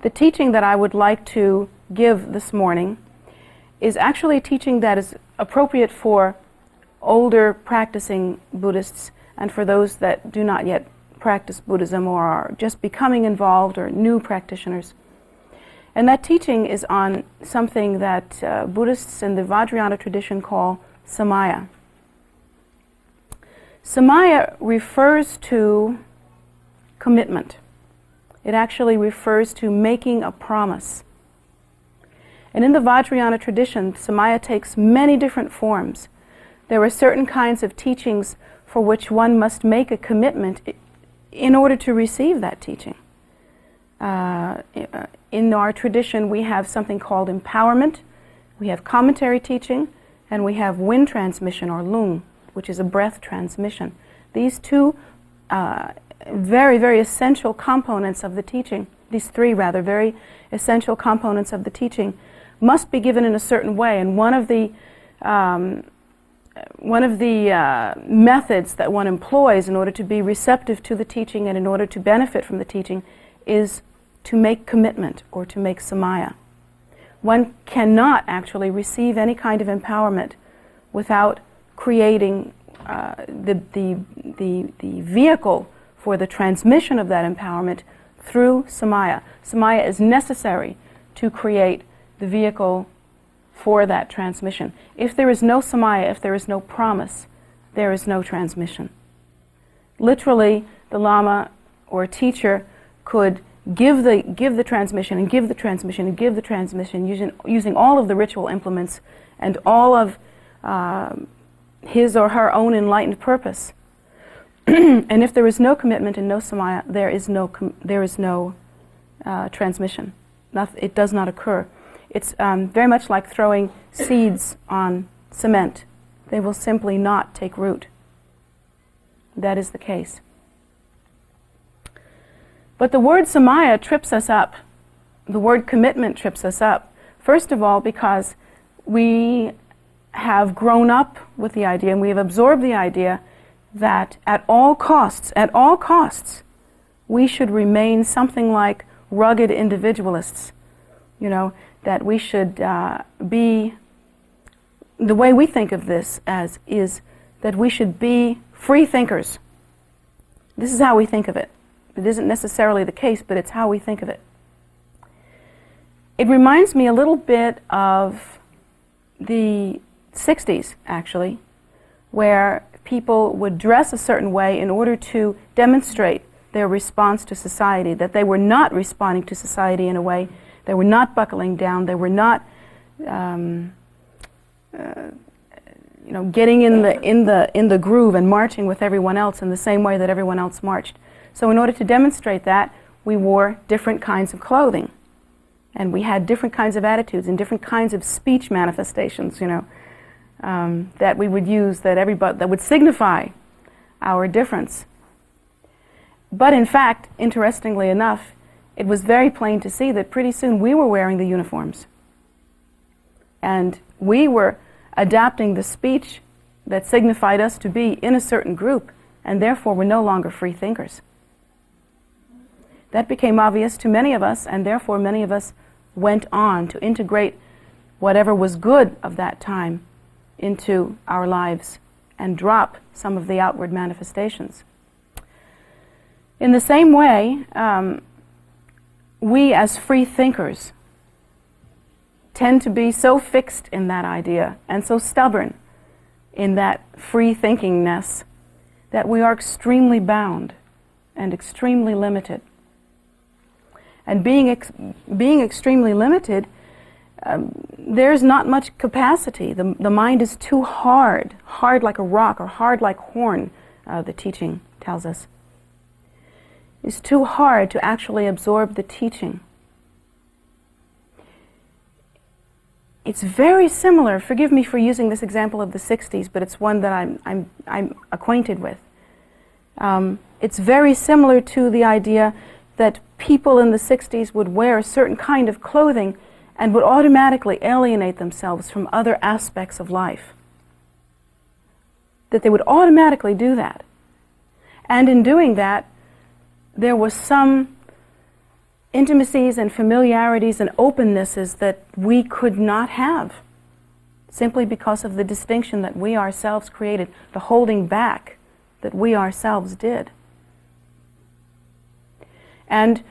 The teaching that I would like to give this morning is actually a teaching that is appropriate for older practicing Buddhists and for those that do not yet practice Buddhism or are just becoming involved or new practitioners. And that teaching is on something that Buddhists in the Vajrayana tradition call Samaya. Samaya refers to commitment. It actually refers to making a promise. And in the Vajrayana tradition, Samaya takes many different forms. There are certain kinds of teachings for which one must make a commitment in order to receive that teaching. In our tradition, we have something called empowerment, we have commentary teaching, and we have wind transmission, or lung, which is a breath transmission. These two very, very essential components of the teaching, these three rather, very essential components of the teaching, must be given in a certain way. And one of the methods that one employs in order to be receptive to the teaching and in order to benefit from the teaching is to make commitment or to make samaya. One cannot actually receive any kind of empowerment without creating the vehicle for the transmission of that empowerment through samaya. Samaya is necessary to create the vehicle for that transmission. If there is no samaya, if there is no promise, there is no transmission. Literally, the Lama or teacher could give the transmission and give the transmission and give the transmission using all of the ritual implements and all of his or her own enlightened purpose. And if there is no commitment and no samaya, there is no transmission. It does not occur. It's very much like throwing seeds on cement. They will simply not take root. That is the case. But the word samaya trips us up. The word commitment trips us up. First of all, because we have grown up with the idea and we have absorbed the idea that at all costs, we should remain something like rugged individualists. You know, that we should be, the way we think of this as is that we should be free thinkers. This is how we think of it. It isn't necessarily the case, but it's how we think of it. It reminds me a little bit of the 60s, actually, where people would dress a certain way in order to demonstrate their response to society, that they were not responding to society in a way, they were not buckling down, they were not getting in the groove and marching with everyone else in the same way that everyone else marched. So in order to demonstrate that, we wore different kinds of clothing. And we had different kinds of attitudes and different kinds of speech manifestations, that we would use that would signify our difference. But in fact, interestingly enough, it was very plain to see that pretty soon we were wearing the uniforms. And we were adapting the speech that signified us to be in a certain group, and therefore were no longer free thinkers. That became obvious to many of us, and therefore many of us went on to integrate whatever was good of that time into our lives and drop some of the outward manifestations. In the same way, we as free thinkers tend to be so fixed in that idea and so stubborn in that free thinkingness that we are extremely bound and extremely limited. And being extremely limited, there's not much capacity. The mind is too hard like a rock or hard like horn, the teaching tells us. It's too hard to actually absorb the teaching. It's very similar, forgive me for using this example of the 60s, but it's one that I'm acquainted with. It's very similar to the idea that people in the 60s would wear a certain kind of clothing and would automatically alienate themselves from other aspects of life. That they would automatically do that. And in doing that, there was some intimacies and familiarities and opennesses that we could not have, simply because of the distinction that we ourselves created, the holding back that we ourselves did. And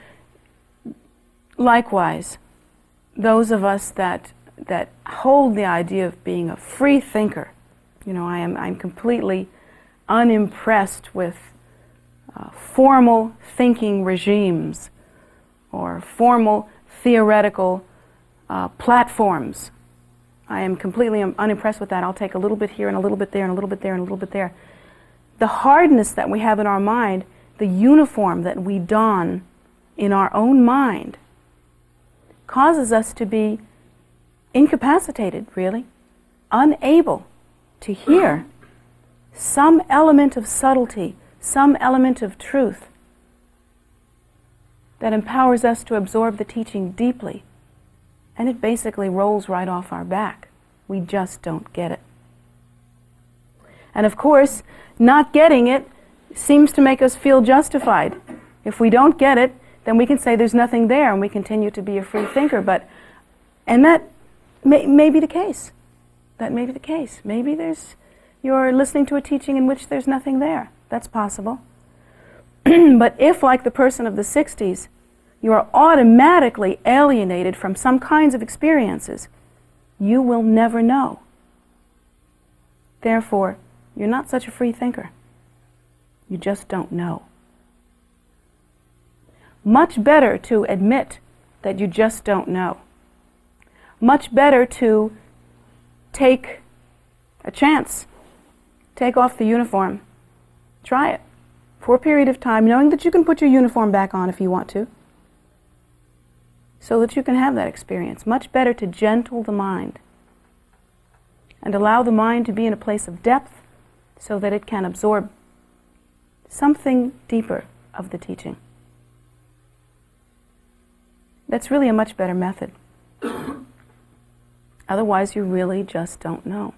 likewise, those of us that hold the idea of being a free thinker, I'm completely unimpressed with formal thinking regimes or formal theoretical platforms. I am completely unimpressed with that. I'll take a little bit here and a little bit there and a little bit there and a little bit there. The hardness that we have in our mind, the uniform that we don in our own mind, causes us to be incapacitated, really, unable to hear some element of subtlety, some element of truth that empowers us to absorb the teaching deeply. And it basically rolls right off our back. We just don't get it. And of course, not getting it seems to make us feel justified. If we don't get it, then we can say there's nothing there and we continue to be a free thinker. And that may be the case. That may be the case. Maybe you're listening to a teaching in which there's nothing there. That's possible. But if, like the person of the 60s, you are automatically alienated from some kinds of experiences, you will never know. Therefore, you're not such a free thinker. You just don't know. Much better to admit that you just don't know. Much better to take a chance. Take off the uniform. Try it for a period of time, knowing that you can put your uniform back on if you want to, so that you can have that experience. Much better to gentle the mind and allow the mind to be in a place of depth so that it can absorb something deeper of the teaching. That's really a much better method. Otherwise, you really just don't know.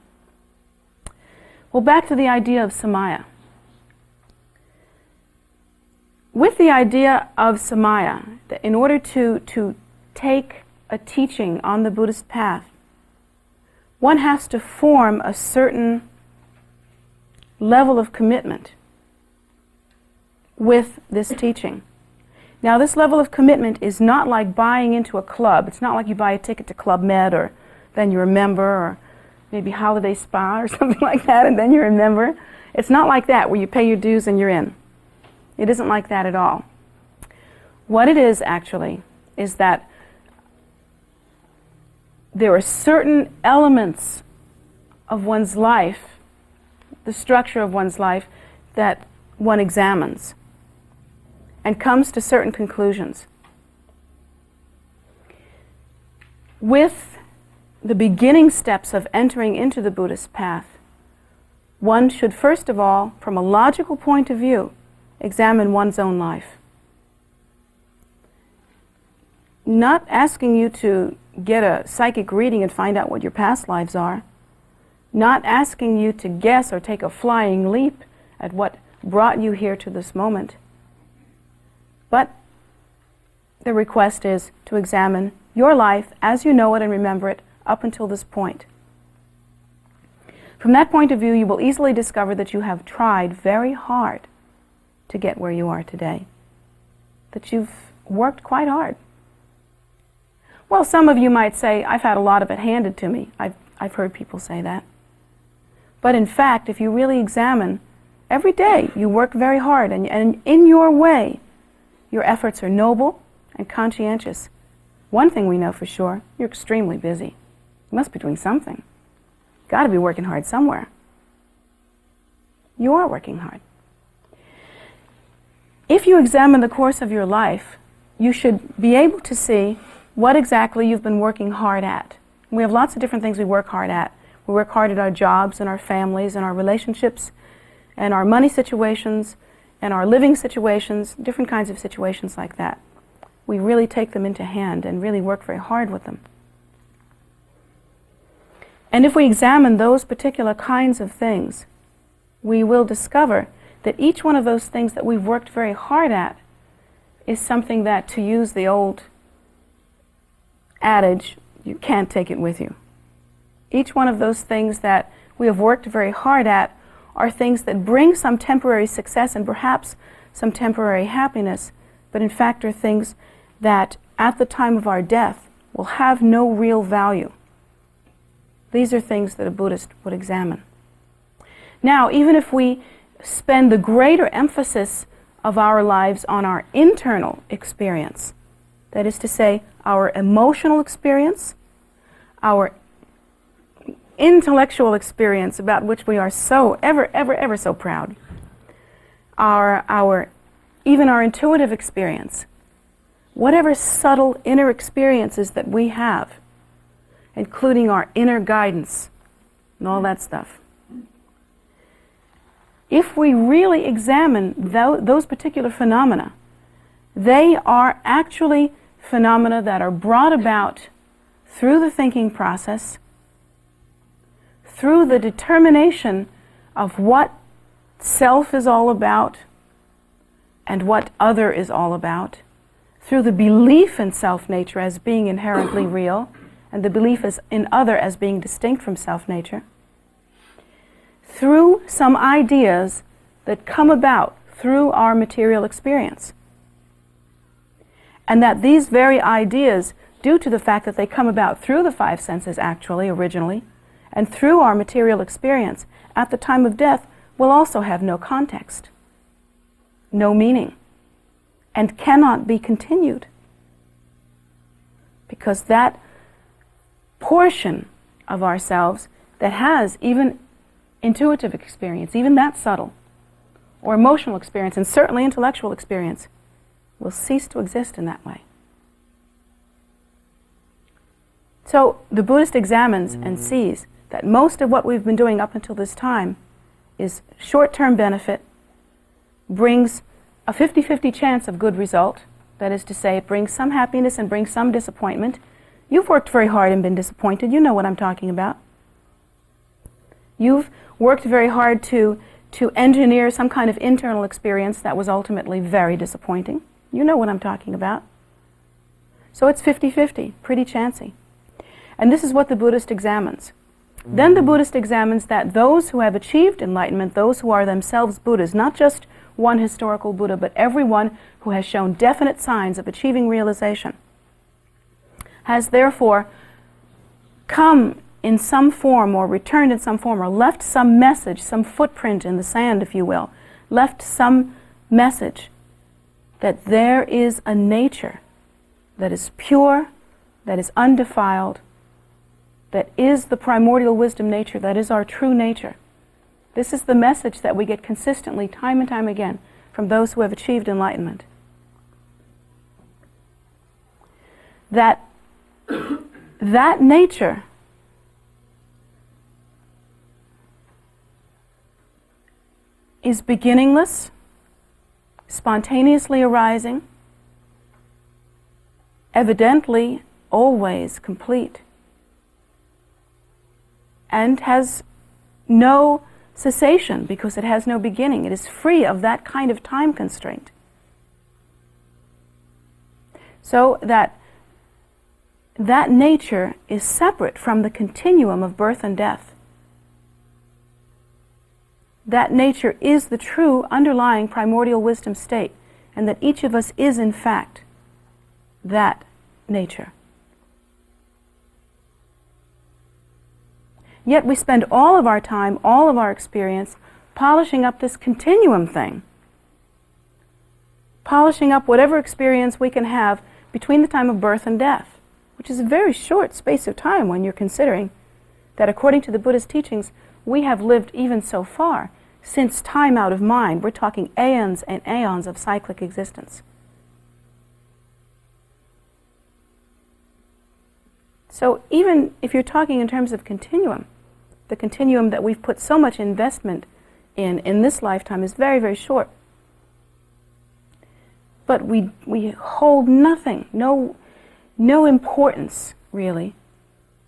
Well, back to the idea of Samaya. With the idea of Samaya, that in order to take a teaching on the Buddhist path, one has to form a certain level of commitment with this teaching. Now, this level of commitment is not like buying into a club. It's not like you buy a ticket to Club Med, or then you're a member, or maybe Holiday Spa or something like that, and then you're a member. It's not like that, where you pay your dues and you're in. It isn't like that at all. What it is, actually, is that there are certain elements of one's life, the structure of one's life, that one examines and comes to certain conclusions. With the beginning steps of entering into the Buddhist path, one should first of all, from a logical point of view, examine one's own life. Not asking you to get a psychic reading and find out what your past lives are. Not asking you to guess or take a flying leap at what brought you here to this moment. But the request is to examine your life as you know it and remember it up until this point. From that point of view, you will easily discover that you have tried very hard to get where you are today. That you've worked quite hard. Well, some of you might say, I've had a lot of it handed to me. I've heard people say that. But in fact, if you really examine, every day you work very hard, and in your way, your efforts are noble and conscientious. One thing we know for sure, you're extremely busy. You must be doing something. Got to be working hard somewhere. You are working hard. If you examine the course of your life, you should be able to see what exactly you've been working hard at. We have lots of different things we work hard at. We work hard at our jobs and our families and our relationships and our money situations and our living situations, different kinds of situations like that. We really take them into hand and really work very hard with them. And if we examine those particular kinds of things, we will discover that each one of those things that we've worked very hard at is something that, to use the old adage, you can't take it with you. Each one of those things that we have worked very hard at are things that bring some temporary success and perhaps some temporary happiness, but in fact are things that at the time of our death will have no real value. These are things that a Buddhist would examine. Now, even if we spend the greater emphasis of our lives on our internal experience, that is to say, our emotional experience, our intellectual experience about which we are so ever so proud, even our intuitive experience, whatever subtle inner experiences that we have, including our inner guidance and all that stuff. If we really examine those particular phenomena, they are actually phenomena that are brought about through the thinking process, through the determination of what self is all about and what other is all about, through the belief in self-nature as being inherently real, and the belief in other as being distinct from self-nature, through some ideas that come about through our material experience. And that these very ideas, due to the fact that they come about through the five senses actually, originally, and through our material experience, at the time of death, will also have no context, no meaning, and cannot be continued. Because that portion of ourselves that has even intuitive experience, even that subtle, or emotional experience, and certainly intellectual experience, will cease to exist in that way. So the Buddhist examines and sees that most of what we've been doing up until this time is short-term benefit, brings a 50-50 chance of good result, that is to say, it brings some happiness and brings some disappointment. You've worked very hard and been disappointed. You know what I'm talking about. You've worked very hard to engineer some kind of internal experience that was ultimately very disappointing. You know what I'm talking about. So it's 50-50, pretty chancy. And this is what the Buddhist examines. Then the Buddhist examines that those who have achieved enlightenment, those who are themselves Buddhas, not just one historical Buddha, but everyone who has shown definite signs of achieving realization, has therefore come in some form or returned in some form or left some message, some footprint in the sand, if you will, left some message that there is a nature that is pure, that is undefiled, that is the primordial wisdom nature, that is our true nature. This is the message that we get consistently, time and time again, from those who have achieved enlightenment. That nature is beginningless, spontaneously arising, evidently always complete, and has no cessation because it has no beginning. It is free of that kind of time constraint. So that nature is separate from the continuum of birth and death. That nature is the true underlying primordial wisdom state, and that each of us is in fact that nature. Yet we spend all of our time, all of our experience, polishing up this continuum thing. Polishing up whatever experience we can have between the time of birth and death, which is a very short space of time when you're considering that according to the Buddhist teachings, we have lived even so far since time out of mind. We're talking aeons and aeons of cyclic existence. So even if you're talking in terms of continuum, the continuum that we've put so much investment in this lifetime is very, very short. But we hold nothing, no importance, really,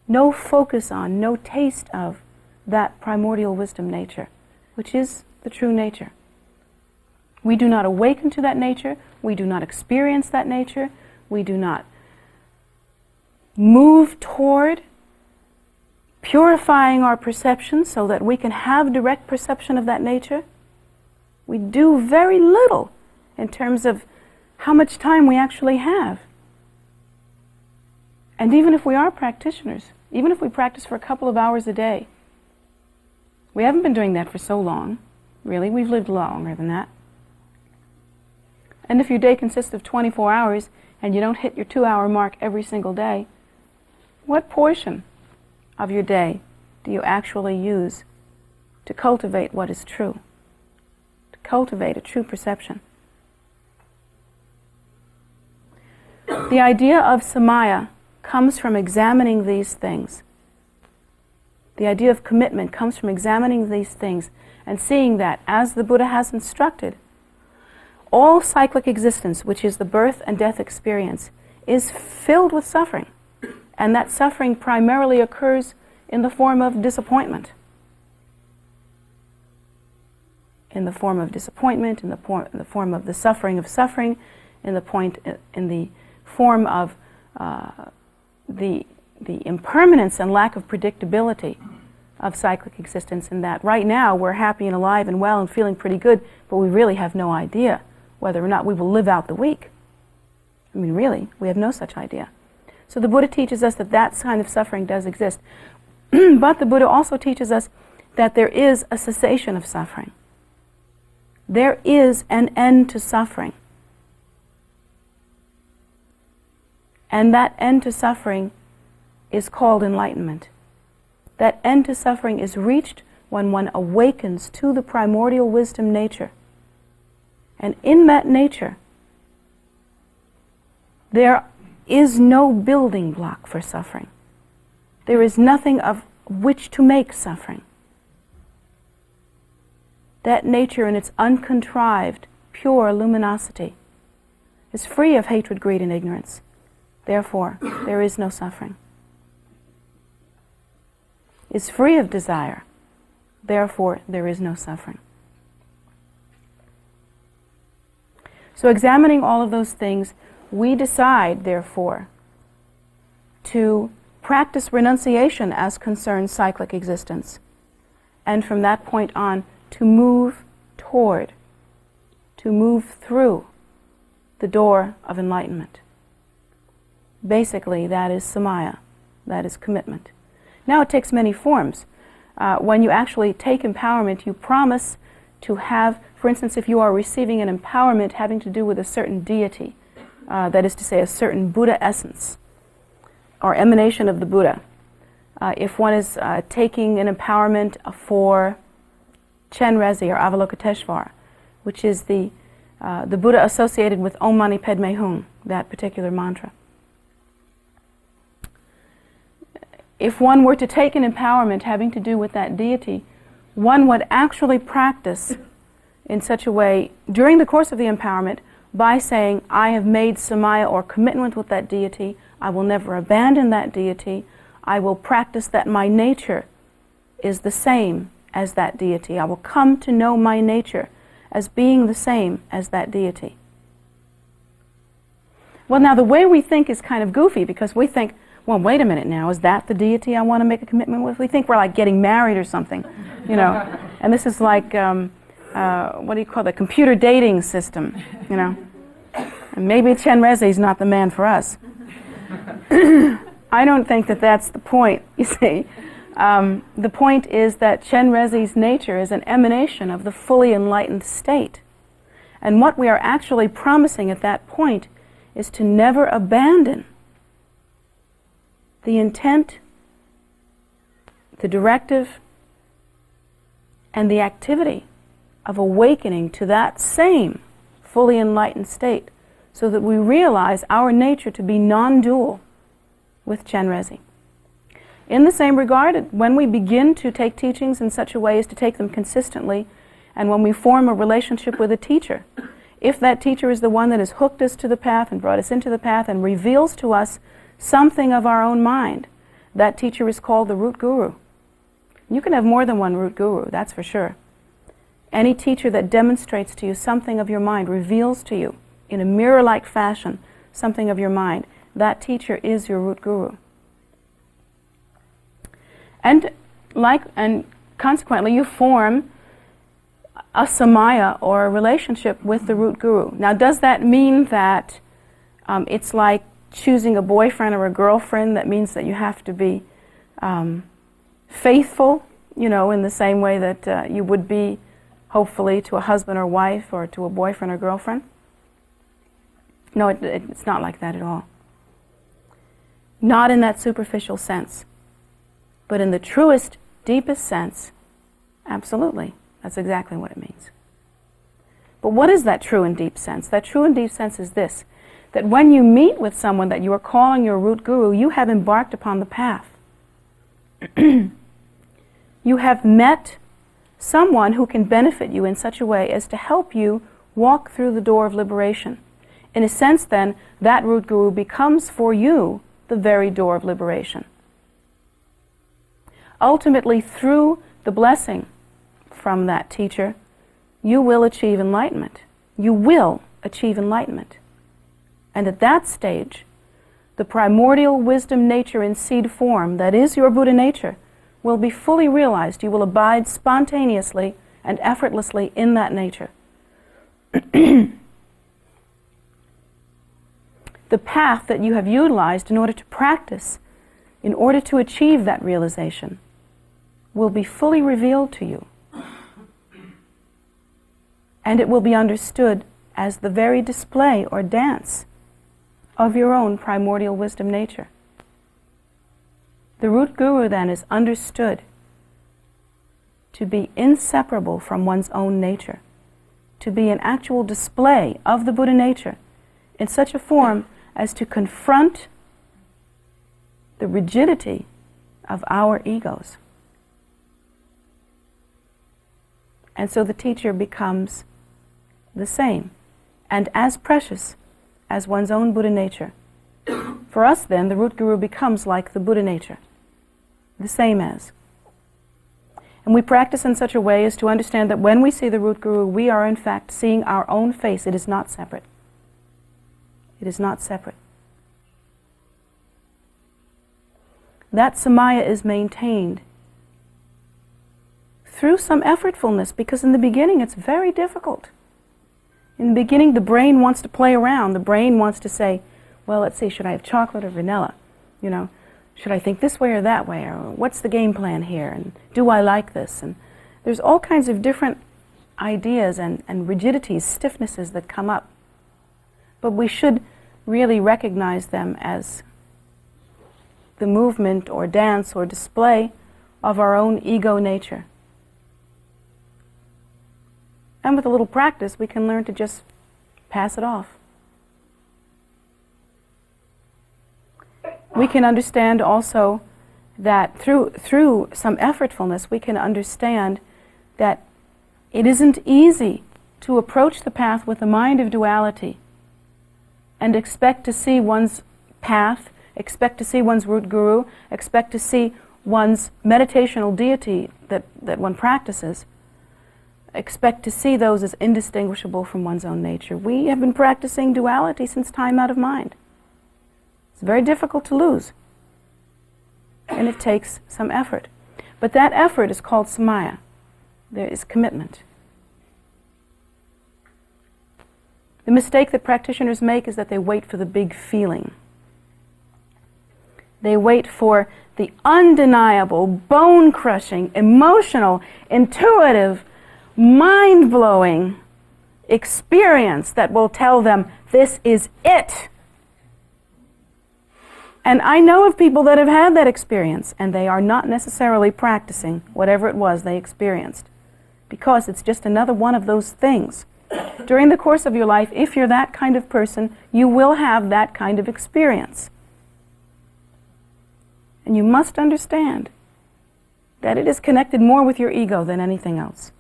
no focus on, no taste of that primordial wisdom nature, which is the true nature. We do not awaken to that nature, We do not experience that nature. We do not move toward purifying our perception so that we can have direct perception of that nature. We do very little in terms of how much time we actually have. And even if we are practitioners, even if we practice for a couple of hours a day, we haven't been doing that for so long. Really, we've lived longer than that. And if your day consists of 24 hours and you don't hit your 2-hour mark every single day, what portion of your day do you actually use to cultivate what is true, to cultivate a true perception? The idea of Samaya comes from examining these things. The idea of commitment comes from examining these things and seeing that, as the Buddha has instructed, all cyclic existence, which is the birth and death experience, is filled with suffering. And that suffering primarily occurs in the form of disappointment. In the form of disappointment, in the form of the suffering of suffering, in the form of the impermanence and lack of predictability of cyclic existence, in that right now we're happy and alive and well and feeling pretty good, but we really have no idea whether or not we will live out the week. I mean, really, we have no such idea. So the Buddha teaches us that that kind of suffering does exist. But the Buddha also teaches us that there is a cessation of suffering. There is an end to suffering. And that end to suffering is called enlightenment. That end to suffering is reached when one awakens to the primordial wisdom nature. And in that nature, there is no building block for suffering. There is nothing of which to make suffering. That nature in its uncontrived, pure luminosity is free of hatred, greed, and ignorance. Therefore, there is no suffering. Is free of desire. Therefore, there is no suffering. So examining all of those things, we decide, therefore, to practice renunciation as concerns cyclic existence. And from that point on, to move toward, to move through the door of enlightenment. Basically, that is Samaya, that is commitment. Now it takes many forms. When you actually take empowerment, you promise to have, for instance, if you are receiving an empowerment having to do with a certain deity, that is to say a certain Buddha essence or emanation of the Buddha. If one is taking an empowerment for Chenrezig or Avalokiteshvara, which is the Buddha associated with Om Mani Padme Hum, that particular mantra. If one were to take an empowerment having to do with that deity, one would actually practice in such a way during the course of the empowerment by saying, I have made Samaya or commitment with that deity, I will never abandon that deity, I will practice that my nature is the same as that deity. I will come to know my nature as being the same as that deity. Well, now the way we think is kind of goofy, because we think, well, wait a minute now, is that the deity I want to make a commitment with? We think we're like getting married or something, you know. And this is like, what do you call the computer dating system, you know. And maybe Chenrezig is not the man for us. I don't think that that's the point, you see. The point is that Chenrezig's nature is an emanation of the fully enlightened state. And what we are actually promising at that point is to never abandon the intent, the directive, and the activity of awakening to that same fully enlightened state, so that we realize our nature to be non-dual with Chenrezig. In the same regard, when we begin to take teachings in such a way as to take them consistently, and when we form a relationship with a teacher, if that teacher is the one that has hooked us to the path and brought us into the path and reveals to us something of our own mind, that teacher is called the root guru. You can have more than one root guru, that's for sure. Any teacher that demonstrates to you something of your mind, reveals to you in a mirror-like fashion something of your mind, that teacher is your root guru. And consequently, you form a samaya, or a relationship with the root guru. Now, does that mean that it's like choosing a boyfriend or a girlfriend, that means that you have to be faithful, in the same way that you would be, hopefully, to a husband or wife or to a boyfriend or girlfriend? No, it's not like that at all. Not in that superficial sense. But in the truest, deepest sense, absolutely. That's exactly what it means. But what is that true and deep sense? That true and deep sense is this, that when you meet with someone that you are calling your root guru, you have embarked upon the path. You have met someone who can benefit you in such a way as to help you walk through the door of liberation. In a sense, then, that root guru becomes for you the very door of liberation. Ultimately, through the blessing from that teacher, you will achieve enlightenment. You will achieve enlightenment. And at that stage, the primordial wisdom nature in seed form, that is your Buddha nature, will be fully realized. You will abide spontaneously and effortlessly in that nature. The path that you have utilized in order to practice, in order to achieve that realization, will be fully revealed to you. And it will be understood as the very display or dance of your own primordial wisdom nature. The root guru then is understood to be inseparable from one's own nature, to be an actual display of the Buddha nature in such a form as to confront the rigidity of our egos. And so the teacher becomes the same and as precious as one's own Buddha nature. For us then, the root guru becomes like the Buddha nature, the same as. And we practice in such a way as to understand that when we see the root guru, we are in fact seeing our own face. It is not separate. It is not separate. That samaya is maintained through some effortfulness, because in the beginning it's very difficult. In the beginning, the brain wants to play around. The brain wants to say, well, let's see, should I have chocolate or vanilla? Should I think this way or that way? Or what's the game plan here? And do I like this? And there's all kinds of different ideas and rigidities, stiffnesses that come up. But we should really recognize them as the movement or dance or display of our own ego nature. And with a little practice, we can learn to just pass it off. We can understand also that through some effortfulness, we can understand that it isn't easy to approach the path with a mind of duality and expect to see one's path, expect to see one's root guru, expect to see one's meditational deity that one practices, expect to see those as indistinguishable from one's own nature. We have been practicing duality since time out of mind. It's very difficult to lose, and it takes some effort. But that effort is called samaya. There is commitment. The mistake that practitioners make is that they wait for the big feeling. They wait for the undeniable, bone-crushing, emotional, intuitive, mind-blowing experience that will tell them, this is it. And I know of people that have had that experience, and they are not necessarily practicing whatever it was they experienced, because it's just another one of those things. During the course of your life, if you're that kind of person, you will have that kind of experience. And you must understand that it is connected more with your ego than anything else.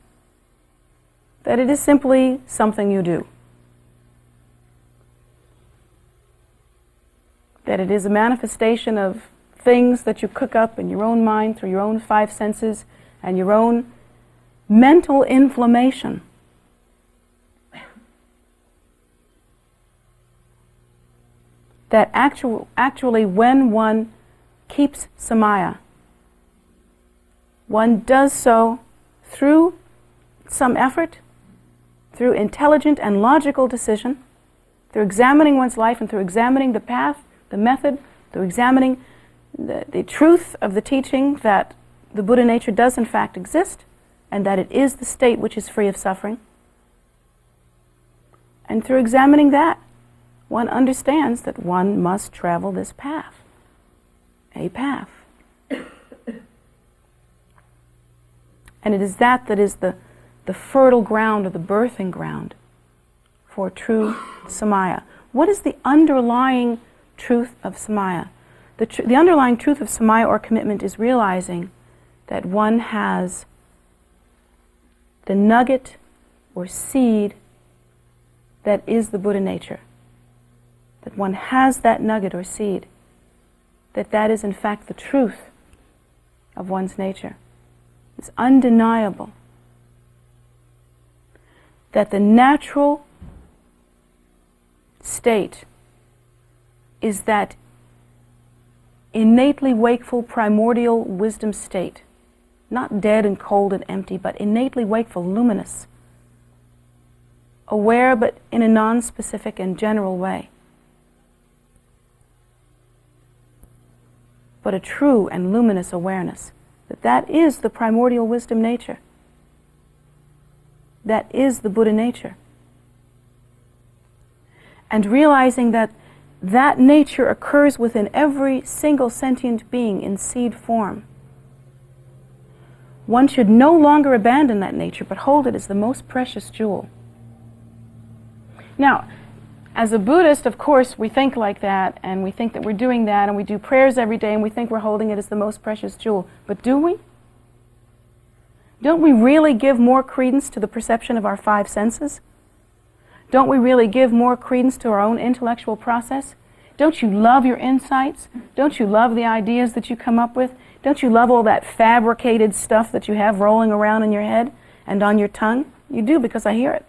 That it is simply something you do. That it is a manifestation of things that you cook up in your own mind through your own five senses and your own mental inflammation. that actually when one keeps Samaya, one does so through some effort, through intelligent and logical decision, through examining one's life and through examining the path, the method, through examining the truth of the teaching that the Buddha nature does in fact exist and that it is the state which is free of suffering. And through examining that, one understands that one must travel this path, a path. And it is that is the fertile ground or the birthing ground for true Samaya. What is the underlying truth of Samaya? The underlying truth of Samaya or commitment is realizing that one has the nugget or seed that is the Buddha nature. That one has that nugget or seed. That is in fact the truth of one's nature. It's undeniable that the natural state is that innately wakeful primordial wisdom state, not dead and cold and empty, but innately wakeful, luminous, aware but in a non-specific and general way, but a true and luminous awareness, that is the primordial wisdom nature. That is the Buddha nature. And realizing that that nature occurs within every single sentient being in seed form. One should no longer abandon that nature, but hold it as the most precious jewel. Now, as a Buddhist, of course, we think like that, and we think that we're doing that, and we do prayers every day, and we think we're holding it as the most precious jewel. But do we? Don't we really give more credence to the perception of our five senses? Don't we really give more credence to our own intellectual process? Don't you love your insights? Don't you love the ideas that you come up with? Don't you love all that fabricated stuff that you have rolling around in your head and on your tongue? You do, because I hear it.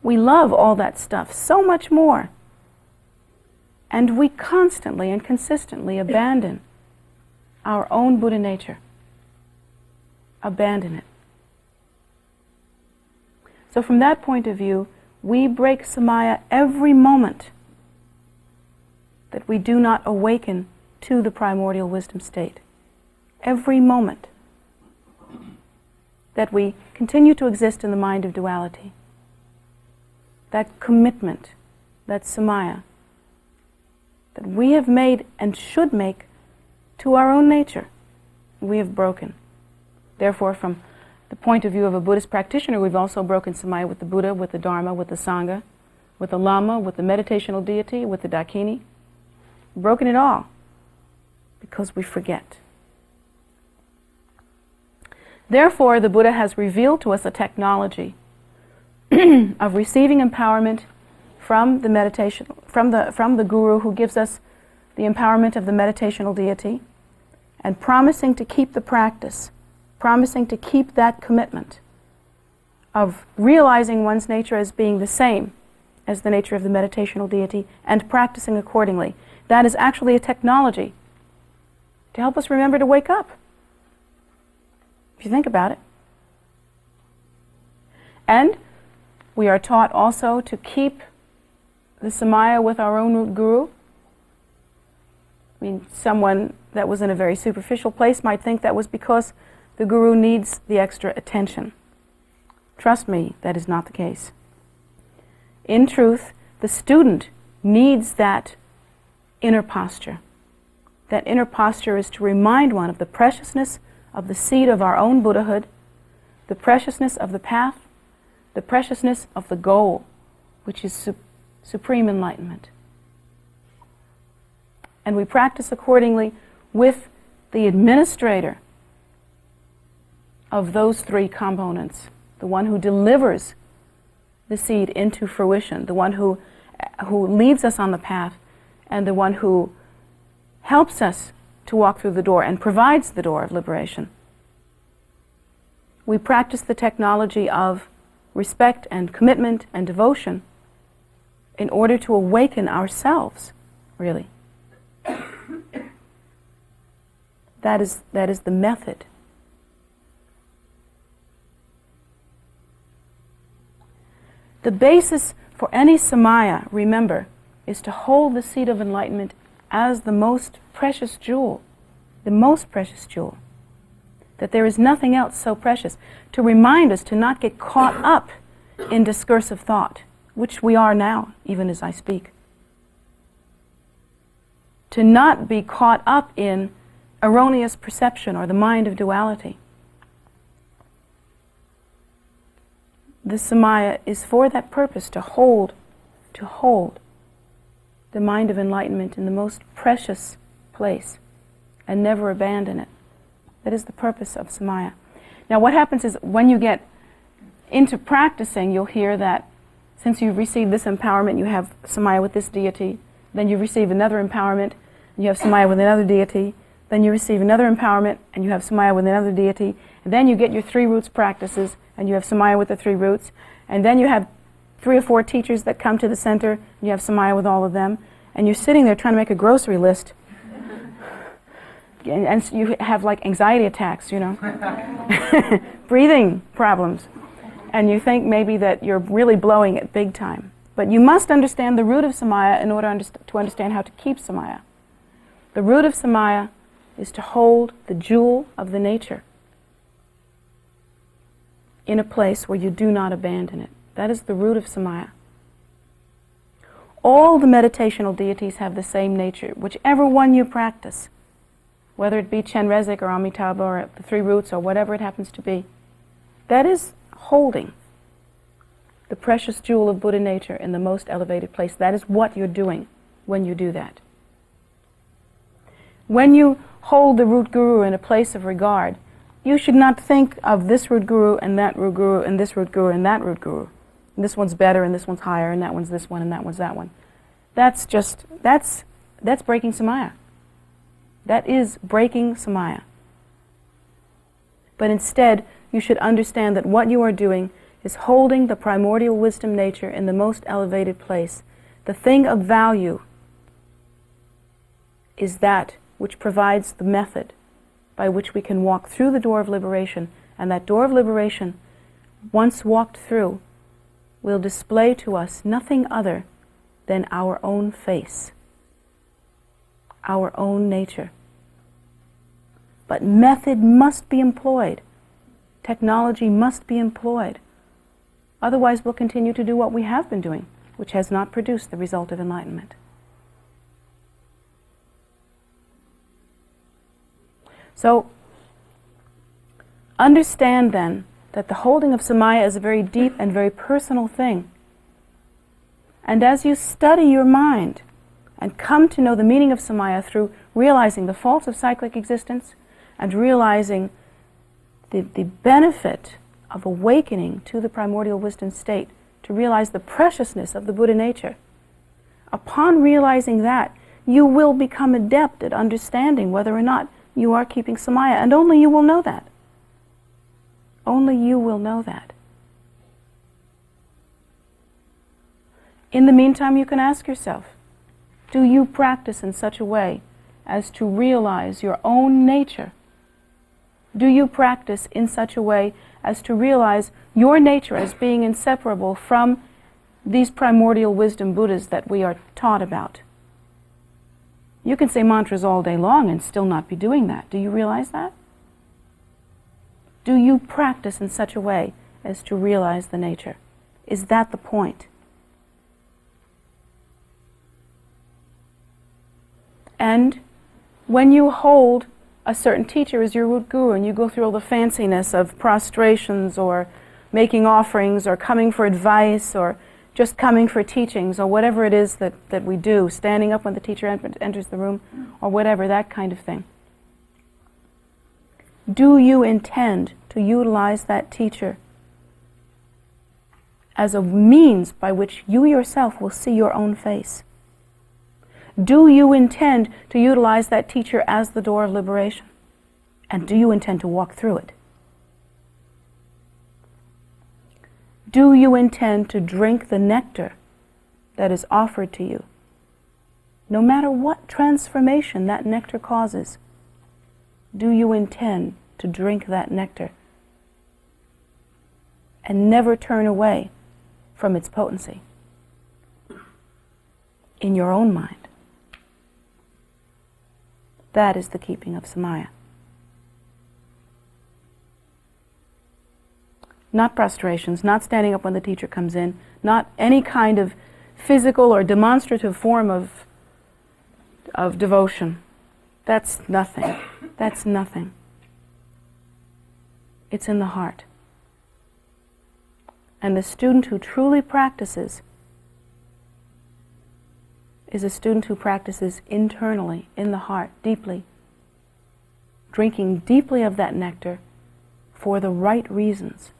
We love all that stuff so much more. And we constantly and consistently abandon our own Buddha nature. Abandon it. So from that point of view, we break Samaya every moment that we do not awaken to the primordial wisdom state. Every moment that we continue to exist in the mind of duality. That commitment, that Samaya, that we have made and should make to our own nature, we have broken. Therefore, from the point of view of a Buddhist practitioner, we've also broken Samaya with the Buddha, with the Dharma, with the Sangha, with the Lama, with the meditational deity, with the Dakini. Broken it all because we forget. Therefore, the Buddha has revealed to us a technology of receiving empowerment from the meditation, from the Guru who gives us the empowerment of the meditational deity, and promising to keep the practice, promising to keep that commitment of realizing one's nature as being the same as the nature of the meditational deity and practicing accordingly. That is actually a technology to help us remember to wake up, if you think about it. And we are taught also to keep the Samaya with our own Guru. I mean, someone that was in a very superficial place might think that was because the Guru needs the extra attention. Trust me, that is not the case. In truth, the student needs that inner posture. That inner posture is to remind one of the preciousness of the seed of our own Buddhahood, the preciousness of the path, the preciousness of the goal, which is supreme enlightenment. And we practice accordingly with the administrator of those three components, the one who delivers the seed into fruition, the one who leads us on the path, and the one who helps us to walk through the door and provides the door of liberation. We practice the technology of respect and commitment and devotion in order to awaken ourselves, really. That is the method. The basis for any Samaya, remember, is to hold the seed of enlightenment as the most precious jewel, the most precious jewel. That there is nothing else so precious. To remind us to not get caught up in discursive thought, which we are now, even as I speak. To not be caught up in erroneous perception or the mind of duality. The Samaya is for that purpose, to hold the mind of enlightenment in the most precious place and never abandon it. That is the purpose of Samaya. Now what happens is when you get into practicing, you'll hear that since you've received this empowerment, you have Samaya with this deity, then you receive another empowerment, and you have Samaya with another deity, then you receive another empowerment, and you have Samaya with another deity, and then you get your 3 roots practices, and you have Samaya with the 3 roots, and then you have 3 or 4 teachers that come to the center, and you have Samaya with all of them, and you're sitting there trying to make a grocery list, and you have like anxiety attacks, you know, breathing problems, and you think maybe that you're really blowing it big time. But you must understand the root of Samaya in order to understand how to keep Samaya. The root of Samaya is to hold the jewel of the nature in a place where you do not abandon it. That is the root of Samaya. All the meditational deities have the same nature, whichever one you practice, whether it be Chenrezig or Amitabha or the 3 roots or whatever it happens to be. That is holding the precious jewel of Buddha nature in the most elevated place. That is what you're doing when you do that. When you hold the root guru in a place of regard, you should not think of this root guru and that root guru and this root guru and that root guru. And this one's better and this one's higher and that one's this one and that one's that one. That's breaking Samaya. That is breaking Samaya. But instead, you should understand that what you are doing is holding the primordial wisdom nature in the most elevated place. The thing of value is that which provides the method by which we can walk through the door of liberation. And that door of liberation, once walked through, will display to us nothing other than our own face, our own nature. But method must be employed. Technology must be employed. Otherwise, we'll continue to do what we have been doing, which has not produced the result of enlightenment. So, understand then that the holding of Samaya is a very deep and very personal thing. And as you study your mind and come to know the meaning of Samaya through realizing the faults of cyclic existence and realizing the benefit of awakening to the primordial wisdom state, to realize the preciousness of the Buddha nature, upon realizing that, you will become adept at understanding whether or not you are keeping Samaya, and only you will know that. Only you will know that. In the meantime, you can ask yourself, do you practice in such a way as to realize your own nature? Do you practice in such a way as to realize your nature as being inseparable from these primordial wisdom Buddhas that we are taught about? You can say mantras all day long and still not be doing that. Do you realize that? Do you practice in such a way as to realize the nature? Is that the point? And when you hold a certain teacher as your root guru and you go through all the fanciness of prostrations or making offerings or coming for advice or just coming for teachings or whatever it is that we do, standing up when the teacher enters the room or whatever, that kind of thing. Do you intend to utilize that teacher as a means by which you yourself will see your own face? Do you intend to utilize that teacher as the door of liberation? And do you intend to walk through it? Do you intend to drink the nectar that is offered to you, no matter what transformation that nectar causes, do you intend to drink that nectar and never turn away from its potency in your own mind? That is the keeping of Samaya. Not prostrations, not standing up when the teacher comes in, not any kind of physical or demonstrative form of devotion. That's nothing. That's nothing. It's in the heart. And the student who truly practices is a student who practices internally, in the heart, deeply, drinking deeply of that nectar for the right reasons.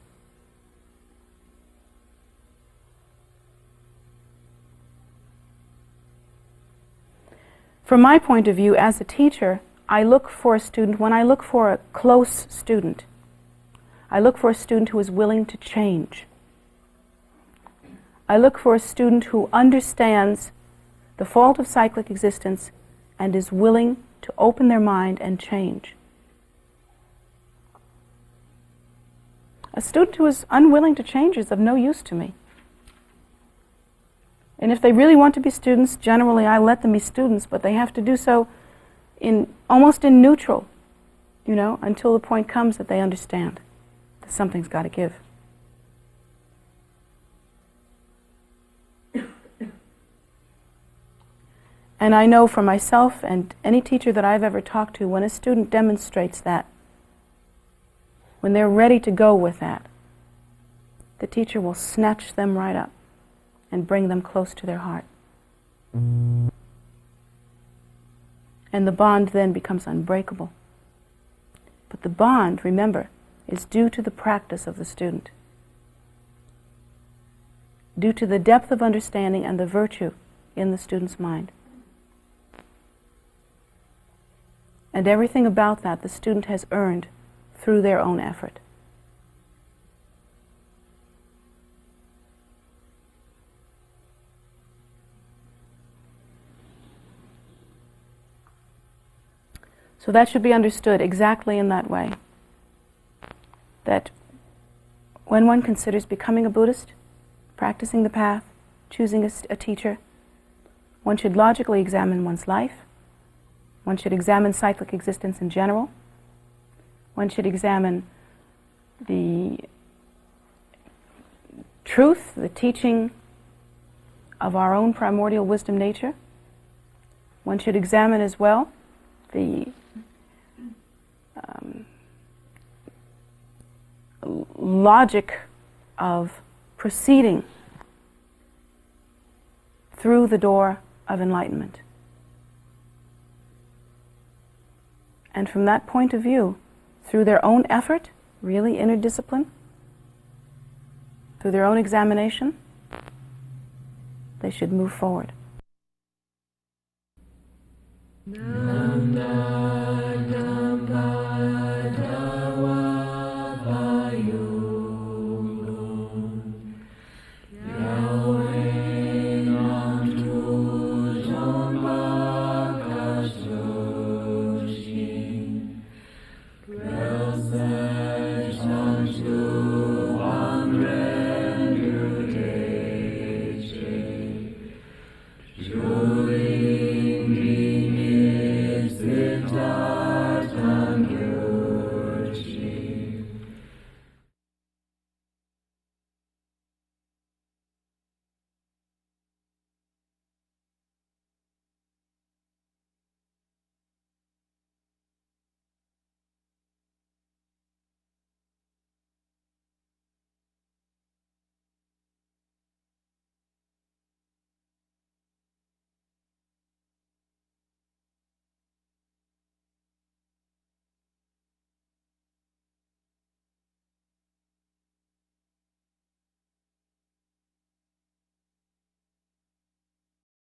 From my point of view as a teacher, I look for a student, when I look for a close student, I look for a student who is willing to change. I look for a student who understands the fault of cyclic existence and is willing to open their mind and change. A student who is unwilling to change is of no use to me. And if they really want to be students, generally I let them be students, but they have to do so almost in neutral, until the point comes that they understand that something's got to give. And I know for myself and any teacher that I've ever talked to, when a student demonstrates that, when they're ready to go with that, the teacher will snatch them right up and bring them close to their heart. And the bond then becomes unbreakable. But the bond, remember, is due to the practice of the student, due to the depth of understanding and the virtue in the student's mind. And everything about that the student has earned through their own effort. So that should be understood exactly in that way. That when one considers becoming a Buddhist, practicing the path, choosing a teacher, one should logically examine one's life. One should examine cyclic existence in general. One should examine the truth, the teaching of our own primordial wisdom nature. One should examine as well the logic of proceeding through the door of enlightenment. And from that point of view, through their own effort, really inner discipline, through their own examination, they should move forward. Yo